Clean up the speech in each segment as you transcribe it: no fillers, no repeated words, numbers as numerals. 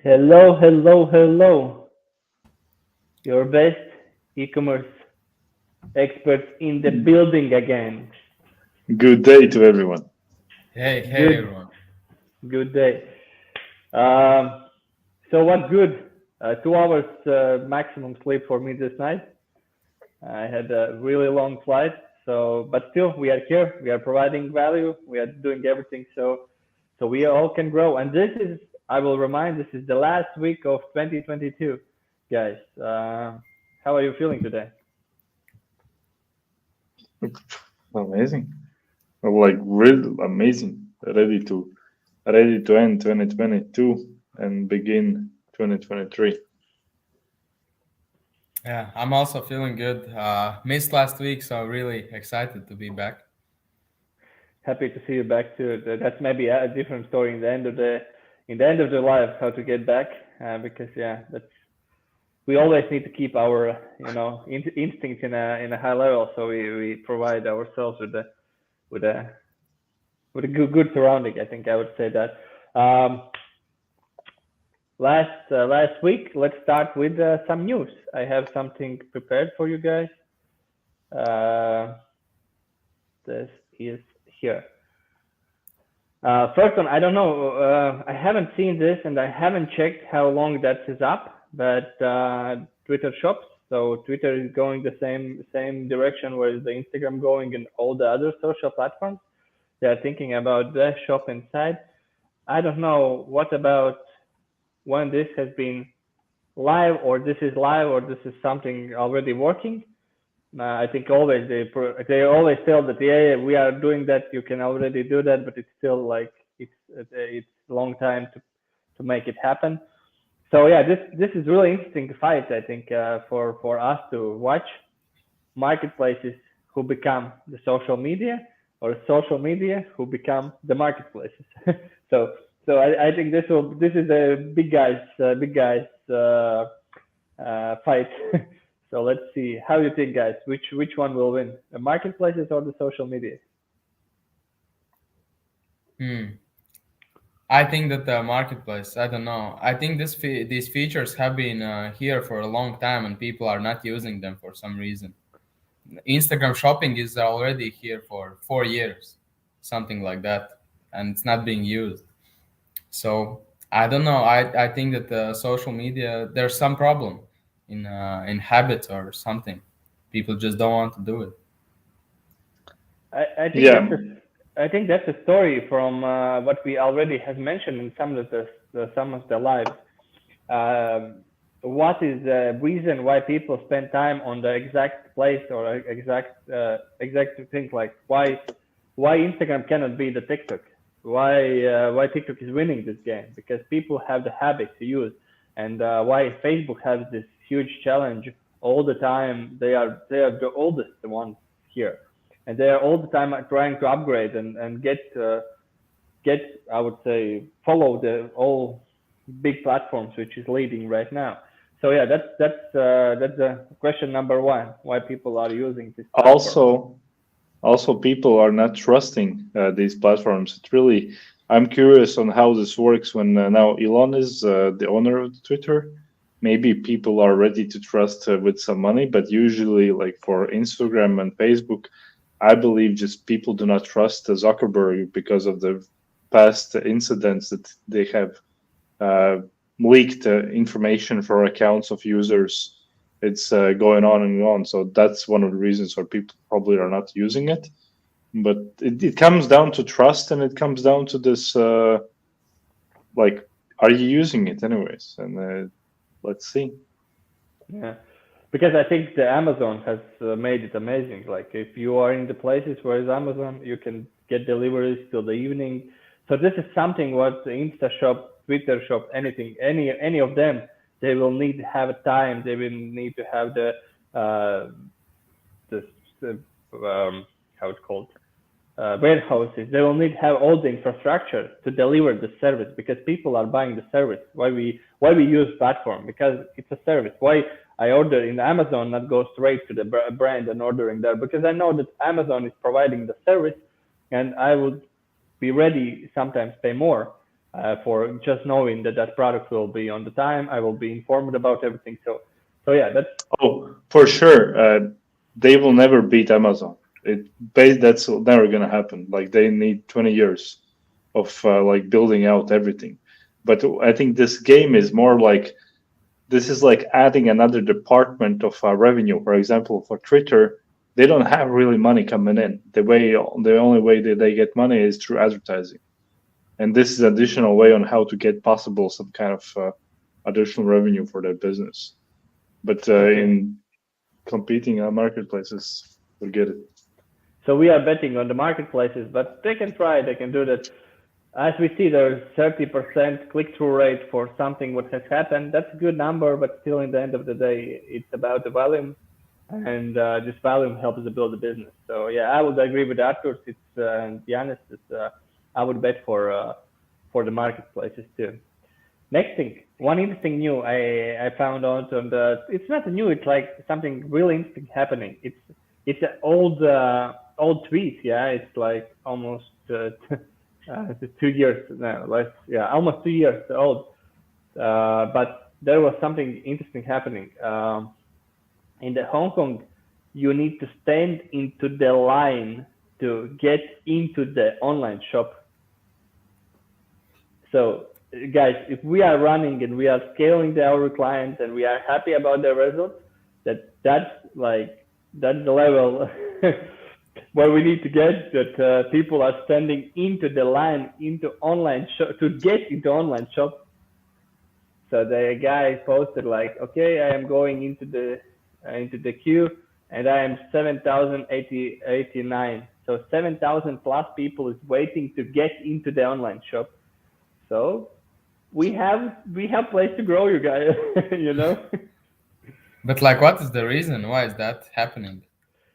Hello, hello, hello. Your best e-commerce experts in the building again. Good day to everyone. Hey, Good, everyone. good day. Um, so what good? 2 hours maximum sleep for me this night. I had a really long flight, so but still we are here. We are providing value. We are doing everything so we all can grow. And this is, I will remind, this is the last week of 2022, guys. How are you feeling today? Amazing. Like real amazing. Ready to end 2022 and begin 2023. Yeah, I'm also feeling good. Missed last week, so really excited to be back. Happy to see you back too. That's maybe a different story in the end of the life, how to get back, because yeah, that's we always need to keep our instincts in a high level, so we provide ourselves with a with a good surrounding. I think I would say that. Last week, let's start with some news. I have something prepared for you guys. Uh, this is here. First one, I don't know. I haven't seen this and I haven't checked how long that is up, but Twitter shops. So Twitter is going the same direction where the Instagram going and all the other social platforms. They are thinking about the shop inside. I don't know what about when this has been live or this is live or this is something already working. I think always they always tell that yeah, we are doing that. You can already do that, but it's still like it's a long time to make it happen. So yeah, this is really interesting fight. I think for us to watch marketplaces who become the social media or social media who become the marketplaces. so I think this is a big guys fight. So let's see. How do you think, guys? Which one will win? The marketplaces or the social media? Hmm. I think that the marketplace. I don't know. I think these features have been here for a long time, and people are not using them for some reason. Instagram shopping is already here for 4 years, something like that, and it's not being used. So I don't know. I think that the social media there's some problem in habits or something. People just don't want to do it. I think Yeah, that's a story from what we already have mentioned in some of the lives. Um, what is the reason why people spend time on the exact place or exact thing, like why Instagram cannot be the TikTok? Why TikTok is winning this game? Because people have the habit to use, and why Facebook has this huge challenge all the time. They are the oldest ones here, and they are all the time trying to upgrade and get I would say follow the all big platforms which is leading right now. So yeah, that's question number one. Why people are using this platform? also people are not trusting these platforms. It really, I'm curious on how this works when now Elon is the owner of Twitter. Maybe people are ready to trust with some money, but usually, like for Instagram and Facebook, I believe just people do not trust Zuckerberg because of the past incidents that they have uh, leaked information for accounts of users. It's going on and on. So that's one of the reasons why people probably are not using it. But it comes down to trust, and it comes down to this like, are you using it anyways? And let's see. Yeah, because I think the Amazon has made it amazing. Like if you are in the places where is Amazon, you can get deliveries till the evening. So this is something what the Insta shop, Twitter shop, anything, any of them, they will need to have a time. They will need to have uh, the how it's called, warehouses. They will need to have all the infrastructure to deliver the service, because people are buying the service. Why we use platform? Because it's a service. Why I order in Amazon, not go straight to the brand and ordering there? Because I know that Amazon is providing the service, and I would be ready sometimes pay more for just knowing that that product will be on the time. I will be informed about everything. So yeah, that's. Oh, for sure. They will never beat Amazon. That's never gonna happen. Like they need 20 years of like building out everything. But I think this game is more like, this is like adding another department of revenue. For example, for Twitter, they don't have really money coming in. The only way that they get money is through advertising, and this is additional way on how to get possible some kind of additional revenue for their business. But in competing marketplaces, forget it. So we are betting on the marketplaces, but they can try. They can do that. As we see, there's 30% click-through rate for something what has happened. That's a good number, but still, in the end of the day, it's about the volume, and this volume helps to build a business. So yeah, I would agree with Artūrs. It's Jānis. I would bet for the marketplaces too. Next thing, one interesting new I found out on the. It's not new. It's like something really interesting happening. It's an old tweet. Yeah, it's like almost 2 years now. Almost 2 years old. But there was something interesting happening. In the Hong Kong, you need to stand into the line to get into the online shop. So guys, if we are running and we are scaling our clients and we are happy about the results, that's the level where we need to get, that people are standing into the line into online shop to get into online shop. So the guy posted like, okay, I am going into the queue and I am 7,089. So 7,000 plus people is waiting to get into the online shop. So we have place to grow, you guys. You know. But like, what is the reason? Why is that happening?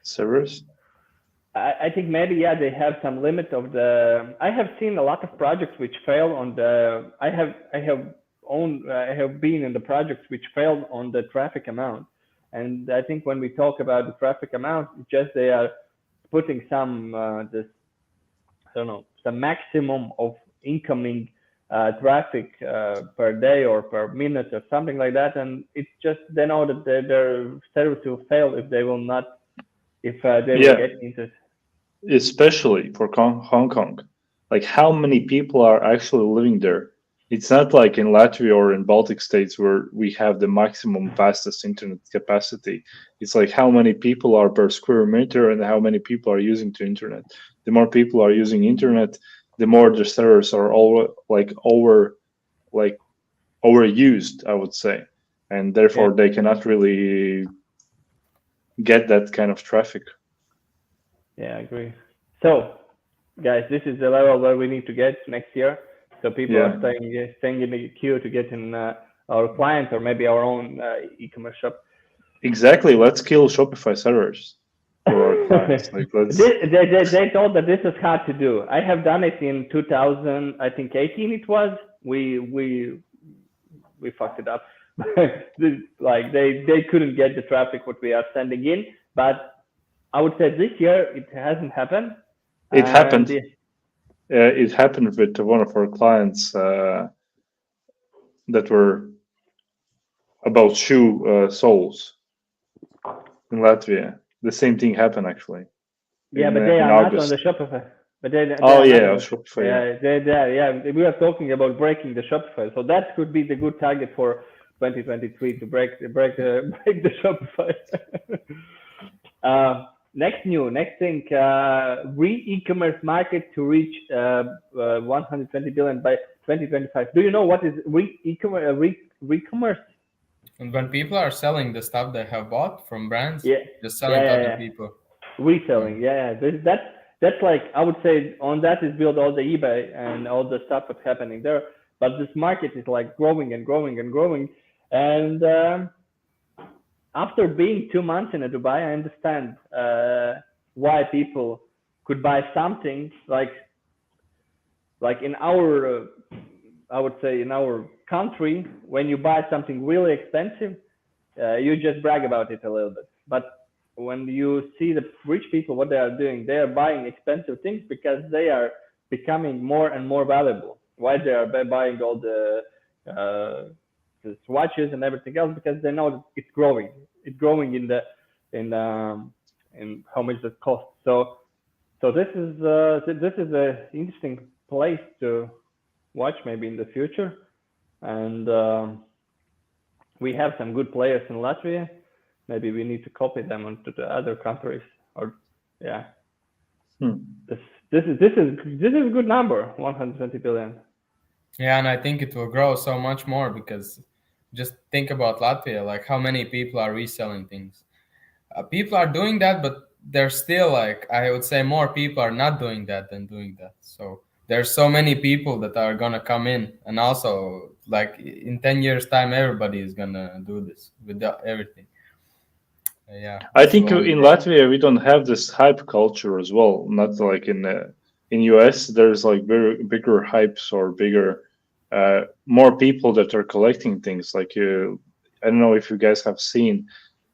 Servers? I think maybe they have some limit of the. I have seen a lot of projects which fail on the. I have been in the projects which failed on the traffic amount, and I think when we talk about the traffic amount, it's just they are putting some some maximum of incoming traffic per day or per minute or something like that, and it's just they know that their service will fail if they will not, if they will get into it. Especially for Hong Kong, like how many people are actually living there? It's not like in Latvia or in Baltic states where we have the maximum fastest internet capacity. It's like how many people are per square meter and how many people are using the internet. The more people are using internet, the more the servers are overused, I would say, and therefore they cannot really get that kind of traffic. Yeah, I agree. So, guys, this is the level where we need to get next year. So people are staying in the queue to get in our client or maybe our own e-commerce shop. Exactly. Let's kill Shopify servers for our clients. Like, they thought that this is hard to do. I have done it in 2018. It was we fucked it up. Like they couldn't get the traffic what we are sending in, but I would say this year it hasn't happened. It happened. It happened with one of our clients that were about shoe soles in Latvia. The same thing happened actually. Yeah, but they are not on the Shopify. But Shopify. Yeah, we are talking about breaking the Shopify. So that could be the good target for 2023 to break the Shopify. Next thing, e-commerce market to reach 120 billion by 2025. Do you know what is e-commerce? And when people are selling the stuff they have bought from brands, just selling to other people. Reselling, that's like, I would say on that is built all the eBay and all the stuff that's happening there. But this market is like growing and growing and growing. And after being 2 months in Dubai, I understand why people could buy something like in our, I would say in our country, when you buy something really expensive, you just brag about it a little bit. But when you see the rich people, what they are doing, they are buying expensive things because they are becoming more and more valuable. Why they are buying all the watches and everything else? Because they know that it's growing. It's growing in the in how much it costs. So this is an interesting place to watch maybe in the future, and we have some good players in Latvia. Maybe we need to copy them onto the other countries. Or yeah, this is a good number, 120 billion. Yeah, and I think it will grow so much more because just think about Latvia, like how many people are reselling things. People are doing that, but there's still like I would say more people are not doing that than doing that. So there's so many people that are gonna come in, and also like in 10 years time, everybody is gonna do this with everything. Yeah, I this think will only in grow. Latvia we don't have this hype culture as well. Not like in US, there's like bigger hypes or bigger more people that are collecting things. Like I don't know if you guys have seen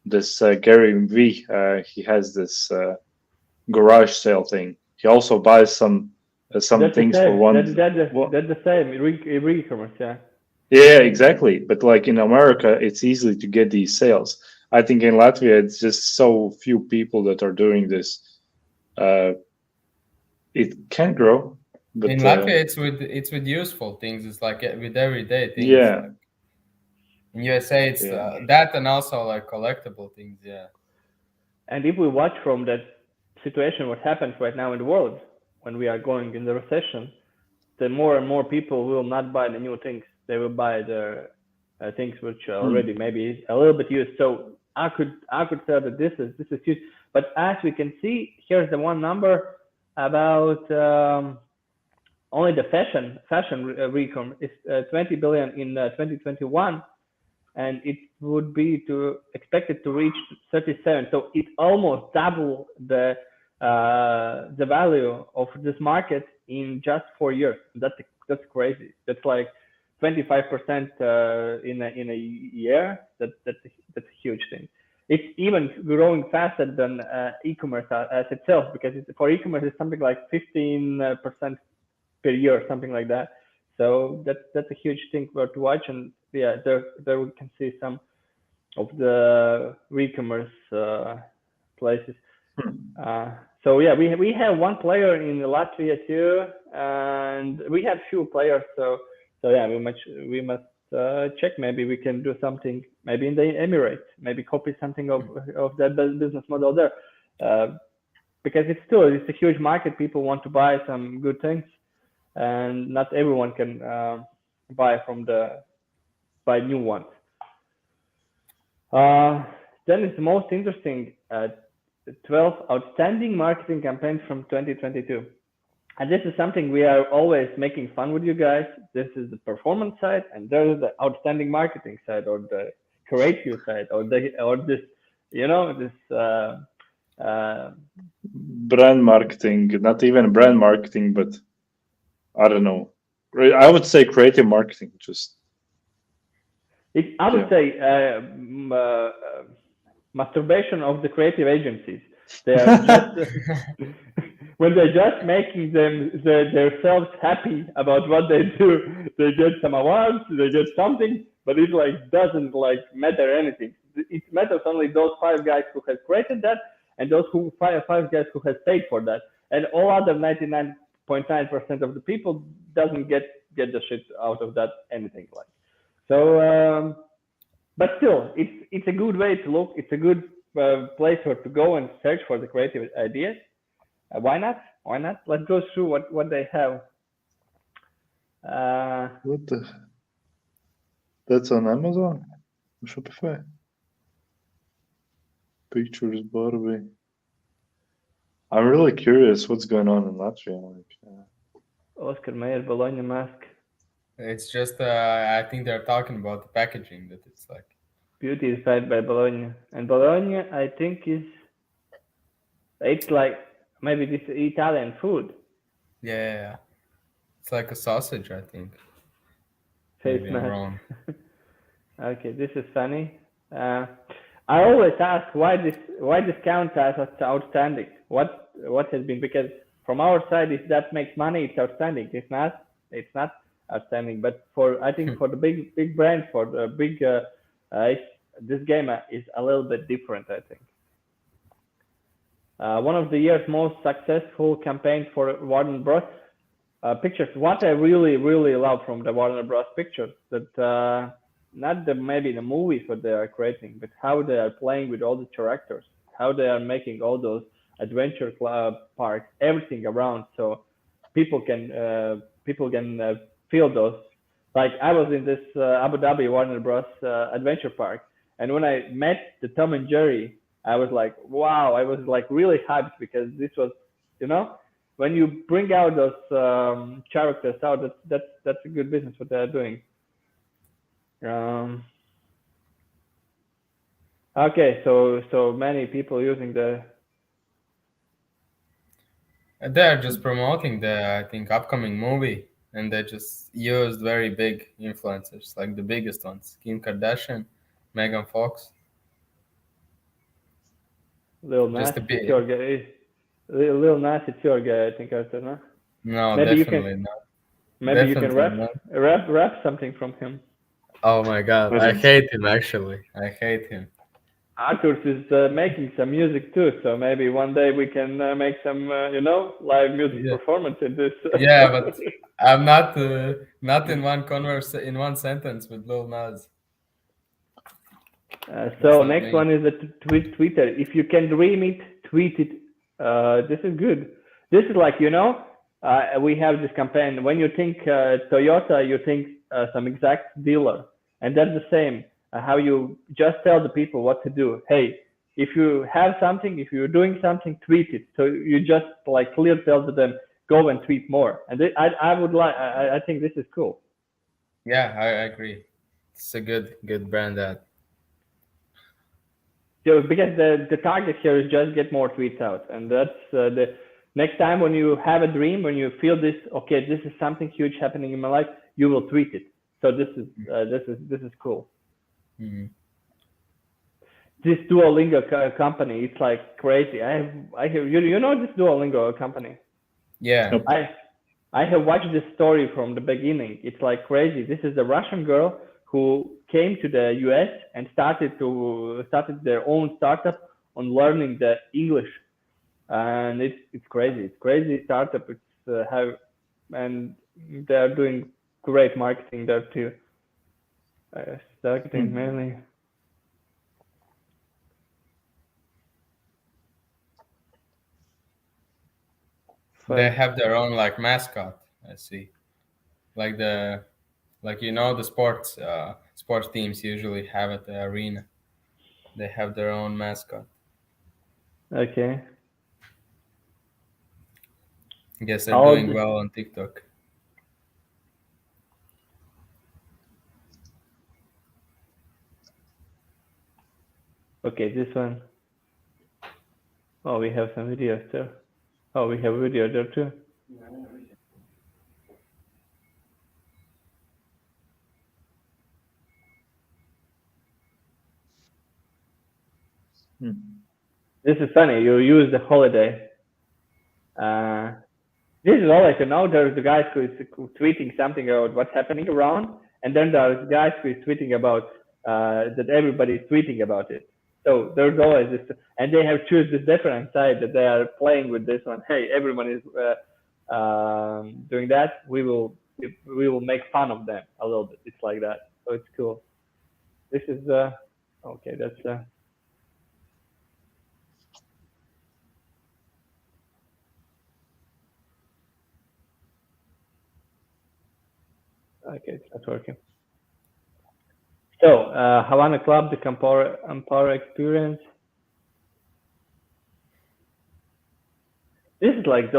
this Gary V. He has this garage sale thing. He also buys some That's the things for same. one. That's the same. E-commerce, yeah. Yeah, exactly. But like in America, it's easy to get these sales. I think in Latvia, it's just so few people that are doing this. It can grow, In but Latvia, it's with useful things. It's like with everyday things. yeah, Like in USA, it's yeah. that and also like collectible things. Yeah. And if we watch from that situation, what happens right now in the world, when we are going in the recession, the more and more people will not buy the new things. They will buy the things which are already maybe a little bit used. So I could say that this is huge. But as we can see, here's the one number about only the fashion recon is 20 billion in 2021, and it would be expected to reach 37. So it almost double the value of this market in just 4 years. That's crazy. That's like 25% in a year. That's a huge thing. It's even growing faster than e-commerce as itself, because for e-commerce it's something like 15% per year, something like that. So that's a huge thing to watch, and yeah, there we can see some of the e-commerce places. So yeah, we have one player in Latvia too, and we have few players. So yeah, we must check. Maybe we can do something. Maybe in the Emirates, maybe copy something of that business model there, because it's a huge market. People want to buy some good things, and not everyone can buy new ones. Then it's most interesting. 12 outstanding marketing campaigns from 2022. And this is something we are always making fun with you guys. This is the performance side, and there is the outstanding marketing side, or the creative side, or this, Brand marketing, not even brand marketing, but I don't know. I would say creative marketing. Just I would say masturbation of the creative agencies. They are just when they're just making themselves happy about what they do. They get some awards, they get something, but it like doesn't like matter anything. It matters only those 5 guys who have created that, and those five guys who have paid for that, and all other 99.9% of the people doesn't get the shit out of that anything like. So. But still, it's a good way to look. It's a good place to go and search for the creative ideas. Why not? Why not? Let's go through what they have. what the? That's on Amazon, Shopify. Pictures, Barbie. I'm really curious what's going on in Latvia. Oscar Mayer, Bologna mask. It's just I think they're talking about the packaging, that it's like Beauty is fed by Bologna, and Bologna, I think, it's like maybe this Italian food. Yeah, it's like a sausage, I think. Face Maybe I'm mask. wrong. Okay, this is funny. Uh, I always ask why this counts as outstanding. What has been, because from our side, if that makes money, it's outstanding. If not, it's not outstanding. But I think for the big brands, for the big, this game is a little bit different. I think one of the year's most successful campaigns for Warner Bros. Pictures. What I really love from the Warner Bros. Pictures, that not maybe the movies what they are creating, but how they are playing with all the characters, how they are making all those adventure club parks, everything around, so people can feel those. Like I was in this Abu Dhabi Warner Bros. Adventure park, and when I met the Tom and Jerry, I was like, wow! I was like really hyped because this was, when you bring out those characters out, that's a good business what they're doing. Okay, so many people using They're just promoting the, I think, upcoming movie, and they just used very big influencers, like the biggest ones: Kim Kardashian, Megan Fox. Lil Nas. Just a It's bit. your guy. Lil Nas, it's your guy. I think, Arthur, no? No, Maybe you definitely can. not. Maybe you can Definitely rap something from him. Oh my God, I Mhm. hate him actually. I hate him. Artūrs is making some music too, so maybe one day we can make some, live music Yeah. performance in this. Yeah, but I'm not in one sentence with Lil Nas. So not next me. one is the Twitter. If you can dream it, tweet it. This is good. This is like, we have this campaign. When you think Toyota, you think some exact dealer, and that's the same. How you just tell the people what to do. Hey, if you have something, if you're doing something, tweet it. So you just like clear tell to them, go and tweet more. And I would like. I think this is cool. Yeah, I agree. It's a good brand ad. So because the target here is just get more tweets out, and that's the next time when you have a dream, when you feel this, okay, this is something huge happening in my life, you will tweet it. So this is cool. Mm-hmm. This Duolingo company, it's like crazy. I have you know this Duolingo company. Yeah. Nope. I have watched this story from the beginning. It's like crazy. This is a Russian girl who came to the US and started their own startup on learning the English, and it's crazy. It's crazy startup. It's and they are doing great marketing there too. Marketing mainly. They have their own like mascot. I see. Like the sports teams usually have at the arena. They have their own mascot. Okay. I guess they're How doing old? well on TikTok. Okay, this one. Oh, we have some videos too. Oh, we have a video there too. This is funny. You use the holiday. This is all I can know. There's the guys who is tweeting something about what's happening around, and then there's guys who is tweeting about that everybody is tweeting about it. So there's always this, and they have choose this different side that they are playing with this one. Hey, everyone is doing that. We will make fun of them a little bit. It's like that. So it's cool. This is okay. That's okay. It's not working. So Havana Club, the Empower experience. This is like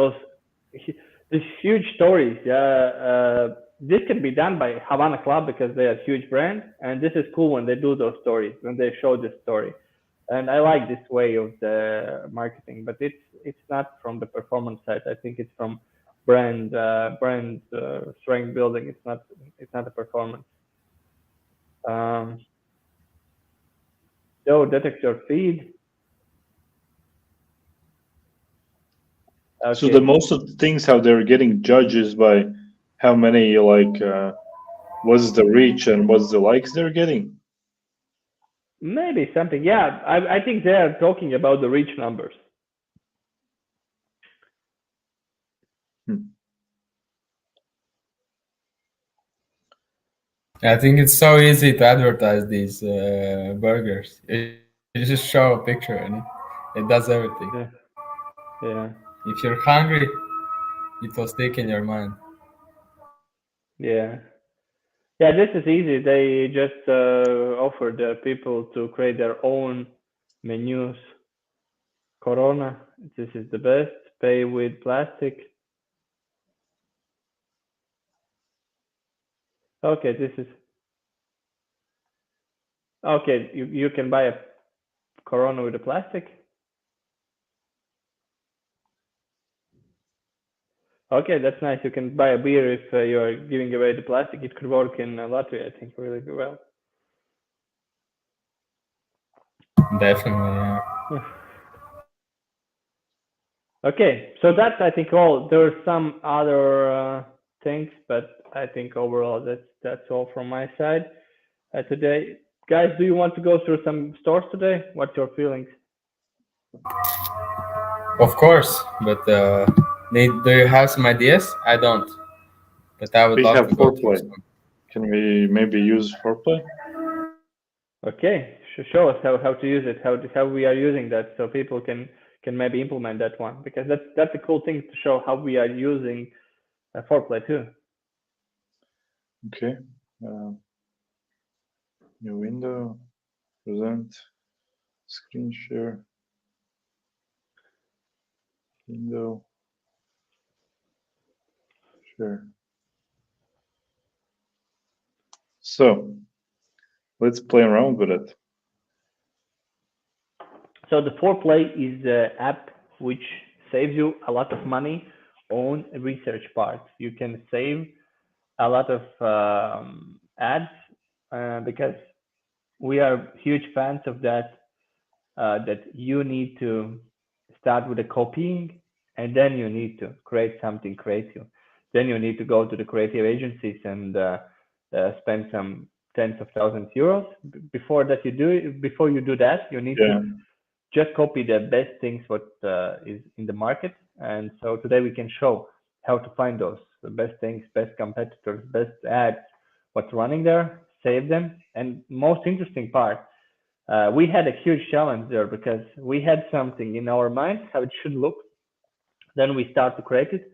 these huge stories. Yeah, this can be done by Havana Club because they are a huge brand, and this is cool when they do those stories, when they show this story. And I like this way of the marketing, but it's not from the performance side. I think it's from brand strength building. It's not a performance. So detect your feed. So the most of the things how they're getting judges by how many what's the reach and what's the likes they're getting. Maybe something. Yeah, I think they are talking about the reach numbers. I think it's so easy to advertise these burgers. You just show a picture and it does everything. Yeah. If you're hungry, it will stick in your mind. Yeah. Yeah, this is easy. They just offer the people to create their own menus. Corona, this is the best. Pay with plastic. Okay, this is okay. You can buy a Corona with a plastic. Okay, that's nice. You can buy a beer if you are giving away the plastic. It could work in Latvia, I think, really well. Definitely, yeah. Okay, so that's I think all. There are some other things, but I think overall that's all from my side today. Guys, do you want to go through some stores today? What's your feelings? Of course, but do you have some ideas? I don't, but I would We love have to go through foreplay. some. Can we maybe use foreplay? Okay, show us how to use it, how we are using that, so people can maybe implement that one, because that's a cool thing to show how we are using foreplay too. Okay. New window, present, screen share, window, share. So let's play around with it. So the foreplay is the app which saves you a lot of money on research part. You can save a lot of ads because we are huge fans of that. That you need to start with the copying, and then you need to create something creative. Then you need to go to the creative agencies and spend some tens of thousands of euros. Before you do that, you need to just copy the best things what is in the market. And so today we can show how to find those the best things, best competitors, best ads, what's running there, save them. And most interesting part, we had a huge challenge there because we had something in our mind how it should look. Then we start to create it,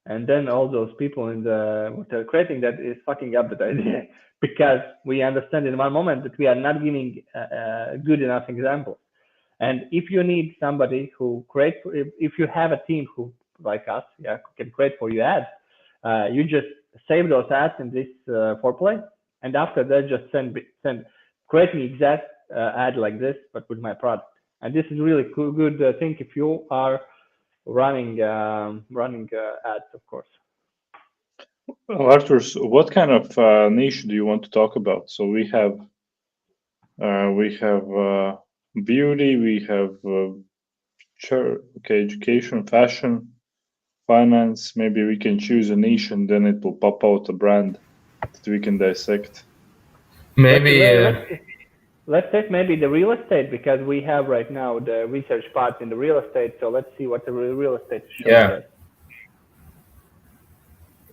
and then all those people in the what are creating that is fucking up that idea because we understand in one moment that we are not giving good enough examples. And if you need somebody who creates, if you have a team who like us, yeah, who can create for you ads, you just save those ads in this foreplay, and after that just send create me exact ad like this, but with my product. And this is really cool, good thing if you are running ads, of course. Artūrs, what kind of niche do you want to talk about? So we have beauty, we have education, fashion, finance. Maybe we can choose a niche and then it will pop out a brand that we can dissect. Maybe let's take maybe the real estate because we have right now the research part in the real estate. So let's see what the real estate shows. Yeah.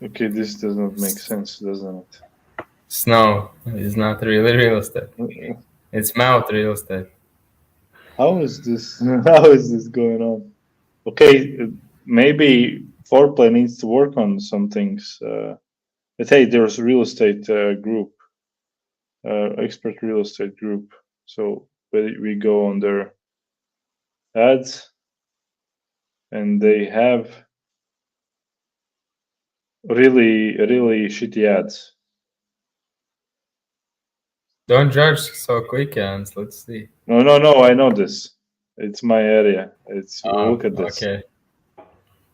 Okay, this does not make sense, doesn't it? Snow is not really real estate. It's mouth real estate. How is this? How is this going on? Okay, maybe foreplay needs to work on some things. But hey, there's a real estate group, expert real estate group. So we go on their ads, and they have really shitty ads. Don't judge so quick, Jans. Let's see. No, I know this. It's my area. It's look at this. Okay.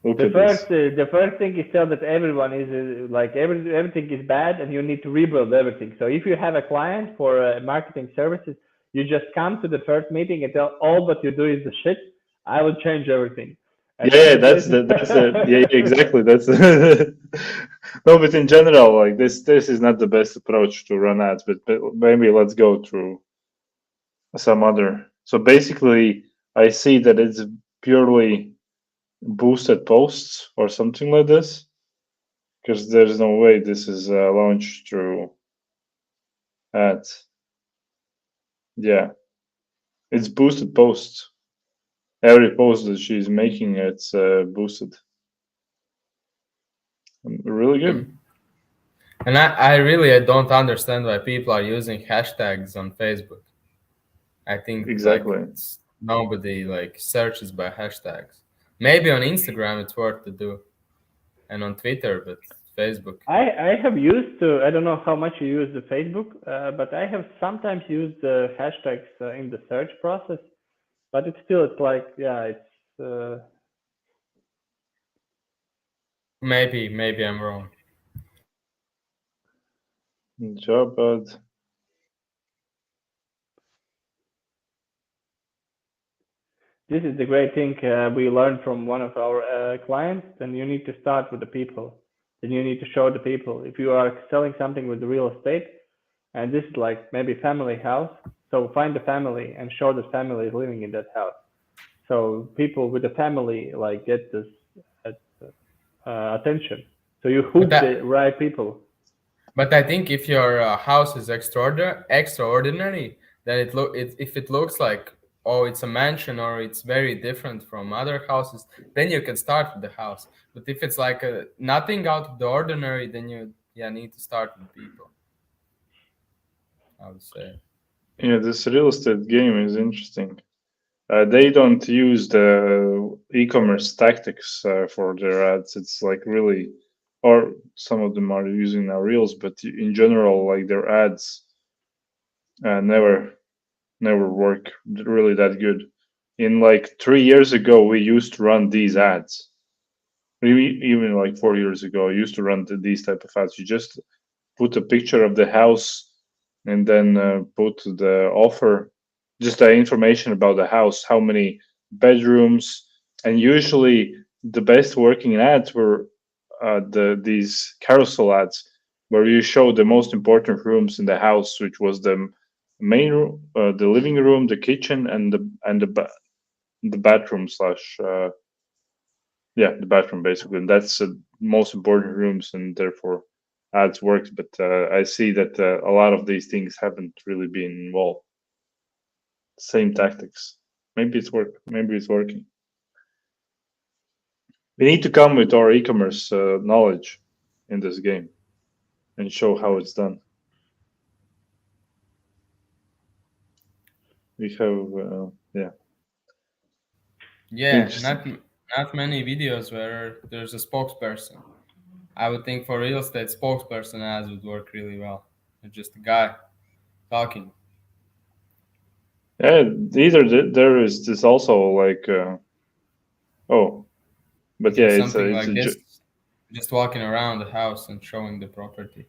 Look at this. The first thing is tell that everyone is like everything is bad and you need to rebuild everything. So if you have a client for marketing services, you just come to the first meeting and tell all what you do is the shit. I will change everything. And Yeah, that's yeah, exactly. That's no, but in general, like this is not the best approach to run ads. But maybe let's go through some other. So basically, I see that it's purely boosted posts or something like this, because there's no way this is launched through ads. Yeah, it's boosted posts. Every post that she's making, it's boosted. Really good. And I really don't understand why people are using hashtags on Facebook. I think Exactly. like nobody like searches by hashtags. Maybe on Instagram it's worth to do, and on Twitter, but Facebook. I have used I don't know how much you use the Facebook, but I have sometimes used the hashtags in the search process. But it's like, yeah, it's. Maybe I'm wrong. Job ad. This is the great thing we learned from one of our clients. Then you need to start with the people. Then you need to show the people. If you are selling something with the real estate, and this is like maybe family house, so find the family and show the family is living in that house. So people with the family like get this attention. So you hook the right people. But I think if your house is extraordinary, then if it looks like, oh, it's a mansion or it's very different from other houses, then you can start with the house. But if it's like nothing out of the ordinary, then you need to start with people, I would say. Yeah, this real estate game is interesting. They don't use the e-commerce tactics for their ads. It's like really, or some of them are using now Reels, but in general, like their ads never work really that good. In like 3 years ago, we used to run these ads. Even like 4 years ago, I used to run these type of ads. You just put a picture of the house and then put the offer, just the information about the house, how many bedrooms, and usually the best working ads were these carousel ads where you show the most important rooms in the house, which was the main room, the living room, the kitchen, and the bathroom slash the bathroom basically. And that's the most important rooms, and therefore ads works. But I see that a lot of these things haven't really been same tactics. Maybe it's working. We need to come with our e-commerce knowledge in this game and show how it's done. We have not many videos where there's a spokesperson. I would think for real estate, spokesperson ads would work really well. It's just a guy talking. Yeah, either there is this also like but yeah, it's something like this, just walking around the house and showing the property.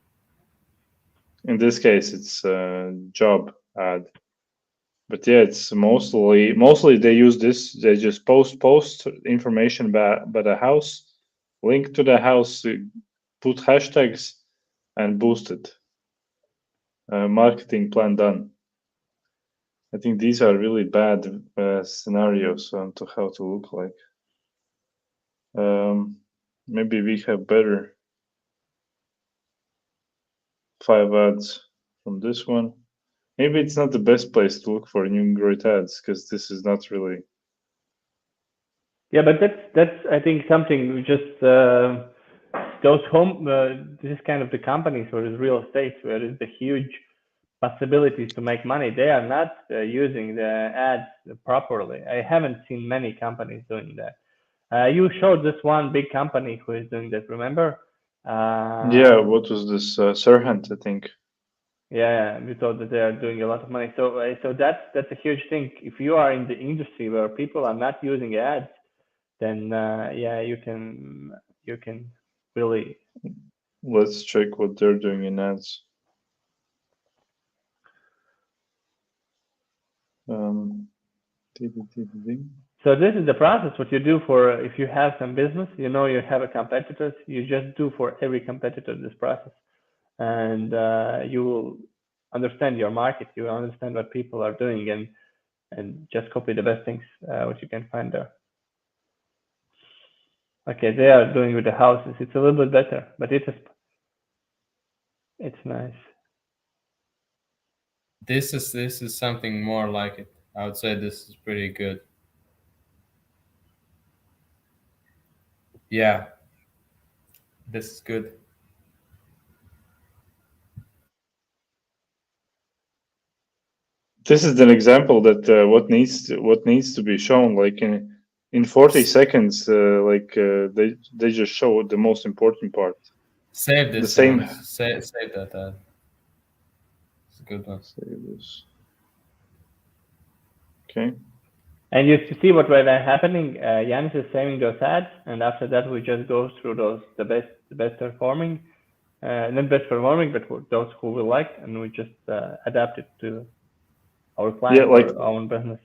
In this case, it's a job ad. But yeah, it's mostly they use this. They just post information about the house, link to the house, put hashtags, and boost it. Marketing plan done. I think these are really bad scenarios on to how to look like. Maybe we have better 5 ads from this one. Maybe it's not the best place to look for new great ads because this is not really. Yeah, but that's I think something we just those this is kind of the companies where there's real estate where there's the huge possibilities to make money. They are not using the ads properly. I haven't seen many companies doing that. You showed this one big company who is doing that. Remember, Yeah, what was this? Serhant, I think. Yeah, we thought that they are doing a lot of money. So that's a huge thing. If you are in the industry where people are not using ads, then yeah, you can really. Let's check what they're doing in ads. Um, So this is the process. What you do for if you have some business, you know you have a competitors. You just do for every competitor this process, and you will understand your market. You will understand what people are doing, and just copy the best things what you can find there. Okay, they are doing with the houses. It's a little bit better, but it's nice. This is something more like it. I would say this is pretty good. Yeah, this is good. This is an example that what needs to be shown. Like in 40 seconds, they just show the most important part. Save The this same. one. Save that. It's a good one. Save this. Okay. And you see what right now happening. Jānis is saving those ads, and after that we just go through the best performing, not best performing, but those who we like, and we just adapt it to our client Yeah, like or our own business.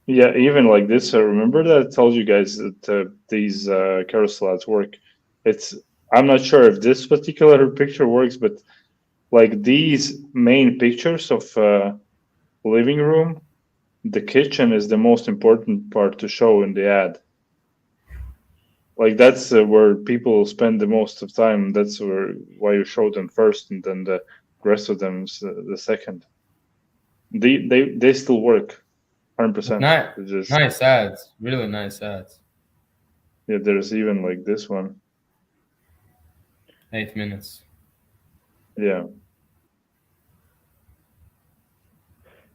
yeah, even like this. I remember that I told you guys that these carousel ads work. It's I'm not sure if this particular picture works, but like these main pictures of living room, the kitchen is the most important part to show in the ad. Like that's where people spend the most of time. That's why you show them first, and then the rest of them is the second. They still work, 100%. Nice ads. Really nice ads. Yeah, there's even like this one. 8 minutes. Yeah.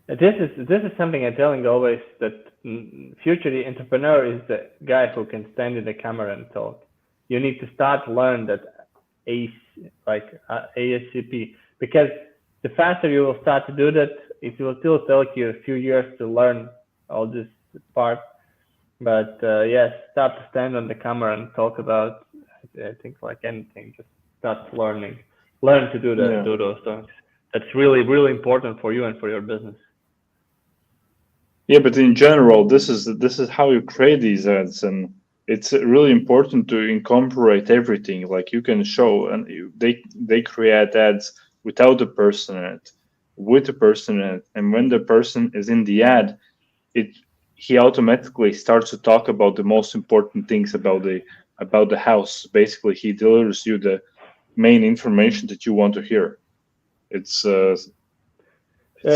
This is something I'm telling always that future entrepreneur is the guy who can stand in the camera and talk. You need to start learn that ASCP, because the faster you will start to do that, it will still take you a few years to learn all this part. But yes, start to stand on the camera and talk about. I think like anything, just start learning, learn to do that, Yeah. do those things. That's really important for you and for your business. Yeah, but in general, this is how you create these ads, and it's really important to incorporate everything. Like you can show, and they create ads without the person in it, with the person in it, and when the person is in the ad, he automatically starts to talk about the most important things about the house. Basically, he delivers you the main information that you want to hear. It's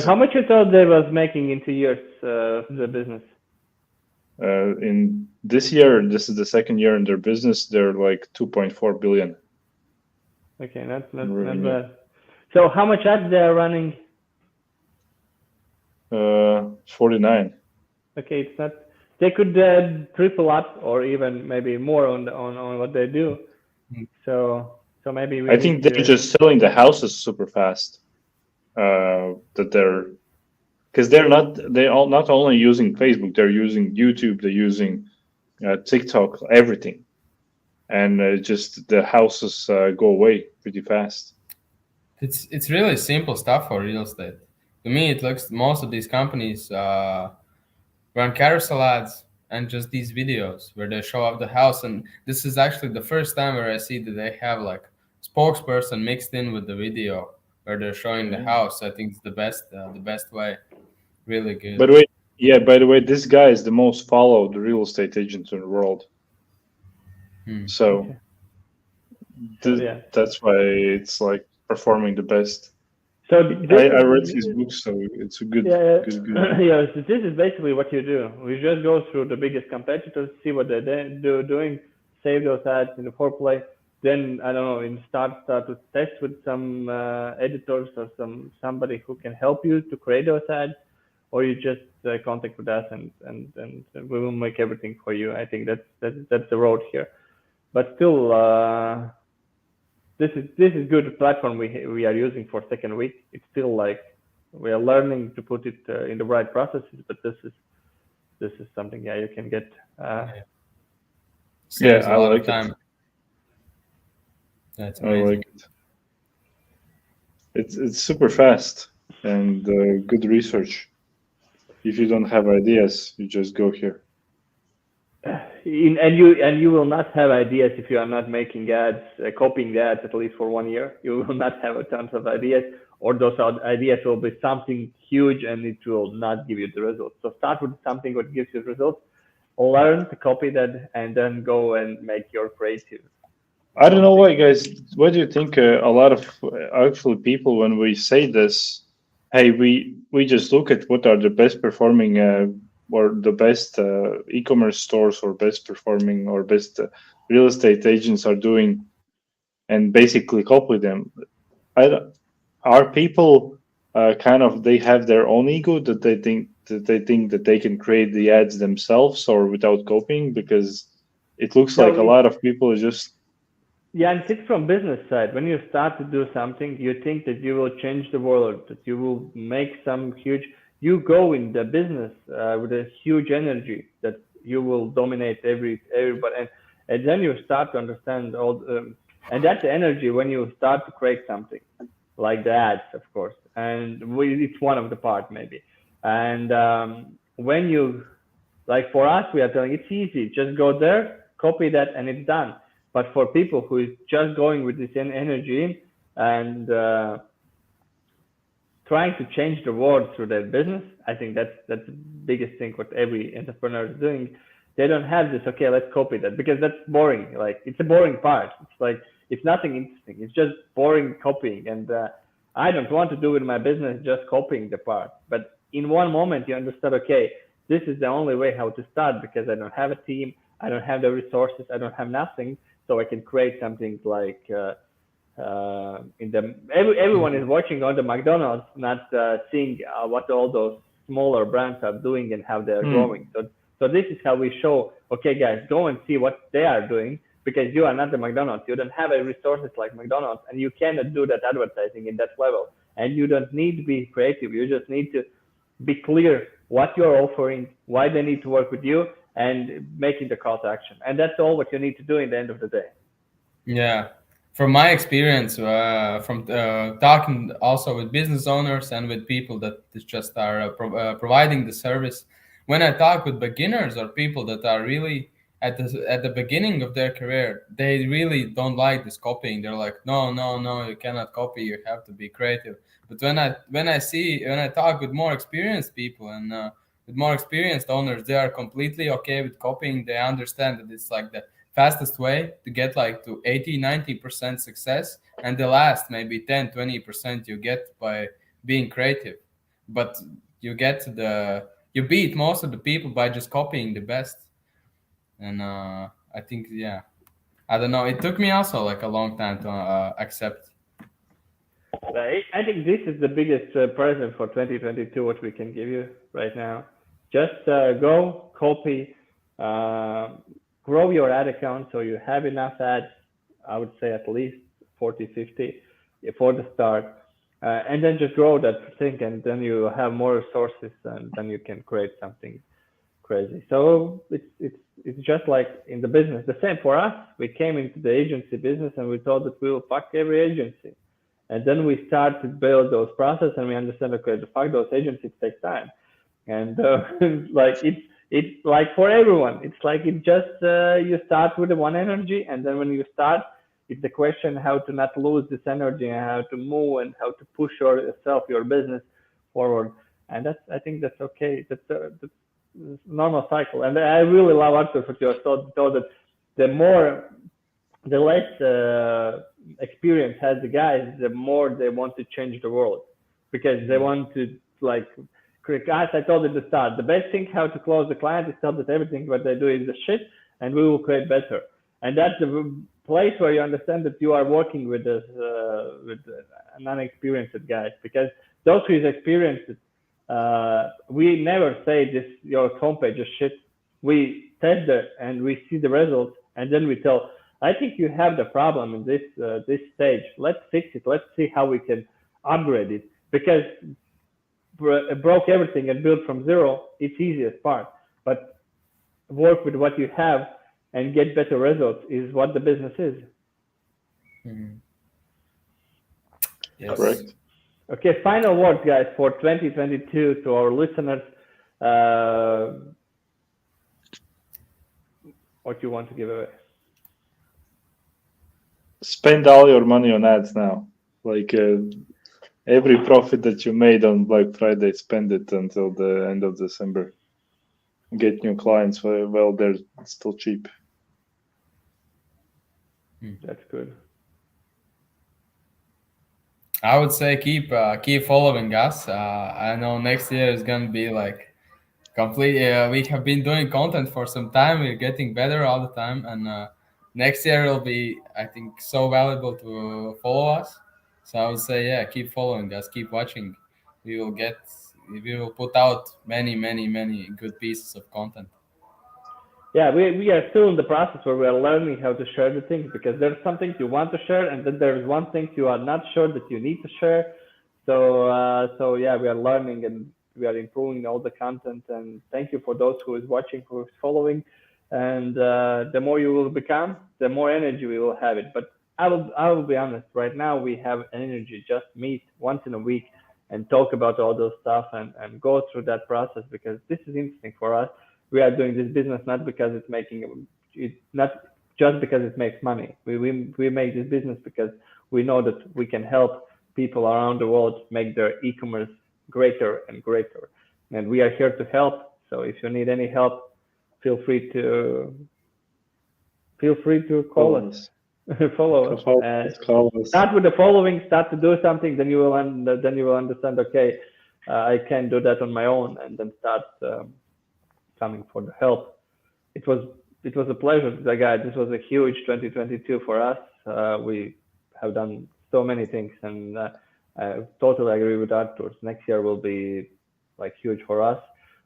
How much you thought they was making in 2 years the business? in this year, this is the second year in their business. They're like 2.4 billion. Okay, not bad. So how much ads they are running? 49. Okay, it's not. They could triple up or even maybe more on what they do. So maybe we. I think they're just selling the houses super fast. That they're because they're not only using Facebook, they're using YouTube, they're using TikTok, everything, and just the houses go away pretty fast. It's really simple stuff for real estate. To me, it looks most of these companies run carousel ads and just these videos where they show off the house. And this is actually the first time where I see that they have like spokesperson mixed in with the video where they're showing the house. I think it's the best way. Really good. By the way, this guy is the most followed real estate agent in the world. So, that's why it's like performing the best. So I read his book, so it's a good. Yeah, so this is basically what you do. We just go through the biggest competitors, see what they're doing, save those ads in the foreplay. Then I don't know, and start to test with some editors or somebody who can help you to create those ads, or you just contact with us and we will make everything for you. I think that's the road here. But still, this is good platform we are using for second week. It's still like we are learning to put it in the right processes, but this is something you can get. Saves I a lot like of time. it. That's I amazing. like it. It's super fast and good research. If you don't have ideas, you just go here. And you will not have ideas if you are not making ads, copying ads at least for 1 year. You will not have a tons of ideas, or those ideas will be something huge and it will not give you the results. So start with something that gives you results, learn to copy that, and then go and make your creative. I don't know why, guys. What do you think? A lot of actually people, when we say this, hey, we just look at what are the best performing or the best e-commerce stores or best performing or best real estate agents are doing, and basically copy them. Are people kind of they have their own ego that they think that they can create the ads themselves or without copying? Because it looks like a lot of people just. Yeah, and it's from business side. When you start to do something, you think that you will change the world, that you will make some huge. You go in the business with a huge energy that you will dominate everybody, and then you start to understand all. And that's the energy when you start to create something, like the ads, of course, and it's one of the part maybe. And when you, like for us, we are telling it's easy, just go there, copy that, and it's done. But for people who is just going with this energy and trying to change the world through their business, I think that's the biggest thing what every entrepreneur is doing. They don't have this, okay, let's copy that, because that's boring. Like it's a boring part. It's like, it's nothing interesting. It's just boring copying. And I don't want to do with my business just copying the part. But in one moment you understand, okay, this is the only way how to start, because I don't have a team. I don't have the resources. I don't have nothing. So I can create something like everyone is watching on the McDonald's, not seeing what all those smaller brands are doing and how they are growing. So this is how we show, okay, guys, go and see what they are doing, because you are not the McDonald's. You don't have resources like McDonald's, and you cannot do that advertising in that level. And you don't need to be creative. You just need to be clear what you're offering, why they need to work with you, and making the call to action. And that's all what you need to do in the end of the day. Yeah. From my experience, from talking also with business owners and with people that just are providing the service, when I talk with beginners or people that are really at the beginning of their career, they really don't like this copying. They're like, no, you cannot copy. You have to be creative. But when I talk with more experienced people and with more experienced owners, they are completely okay with copying. They understand that it's like the fastest way to get like to 80-90% success, and the last maybe 10-20% you get by being creative. But you beat most of the people by just copying the best. And I think, yeah, I don't know, it took me also like a long time to accept. I think this is the biggest present for 2022 what we can give you right now. Just go copy, grow your ad account so you have enough ads. I would say at least 40-50 for the start, and then just grow that thing, and then you have more resources, and then you can create something crazy. So it's just like in the business, the same for us. We came into the agency business and we thought that we will fuck every agency, and then we start to build those processes, and we understand, okay, the fuck those agencies take time, and like it's like for everyone, it's like it just you start with the one energy, and then when you start, it's the question how to not lose this energy and how to move and how to push yourself, your business forward. And I think that's okay. That's normal cycle. And I really love Artūrs, what you told that the less experience has the guys, the more they want to change the world, because they want to, like, as I told at the start, the best thing how to close the client is tell that everything what they do is the shit, and we will create better. And that's the place where you understand that you are working with this with non-experienced guys, because those who is experienced, we never say this your homepage is shit. We test it and we see the results, and then we tell, I think you have the problem in this stage. Let's fix it. Let's see how we can upgrade it, because broke everything and build from zero, it's easiest part. But work with what you have and get better results is what the business is. Mhm. Yes. Correct. Okay, final words, guys, for 2022 to our listeners. What you want to give away? Spend all your money on ads now. Like every profit that you made on Black Friday, spend it until the end of December. Get new clients while they're still cheap. That's good. I would say keep following us. I know next year is gonna be like complete. We have been doing content for some time. We're getting better all the time, and next year will be, I think, so valuable to follow us. So I would say, yeah, keep following us, keep watching. We will put out many good pieces of content. Yeah, we are still in the process where we are learning how to share the things, because there's some things you want to share, and then there's one thing you are not sure that you need to share. So yeah, we are learning and we are improving all the content. And thank you for those who is watching, who is following. And the more you will become, the more energy we will have it. But I will be honest. Right now we have energy. Just meet once in a week and talk about all those stuff and go through that process, because this is interesting for us. We are doing this business not because it's not just because it makes money. We make this business because we know that we can help people around the world make their e-commerce greater and greater. And we are here to help. So if you need any help, feel free to call us. Follow us. Start with the following. Start to do something. Then you will understand. Okay, I can do that on my own, and then start coming for the help. It was a pleasure, guys. This was a huge 2022 for us. We have done so many things, and I totally agree with Artūrs. Next year will be like huge for us,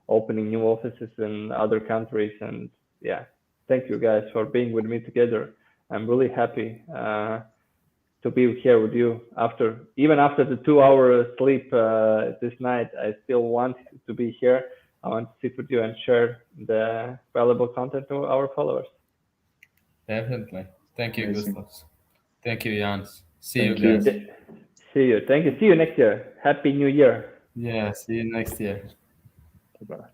opening new offices in other countries. And yeah, thank you guys for being with me together. I'm really happy to be here with you even after the 2-hour sleep this night. I still want to be here. I want to sit with you and share the valuable content to our followers. Definitely. Thank you, Gustavs. Thank you, Jānis. See you Thank guys. See you. Thank you. See you next year. Happy New Year. Yeah, see you next year. Bye.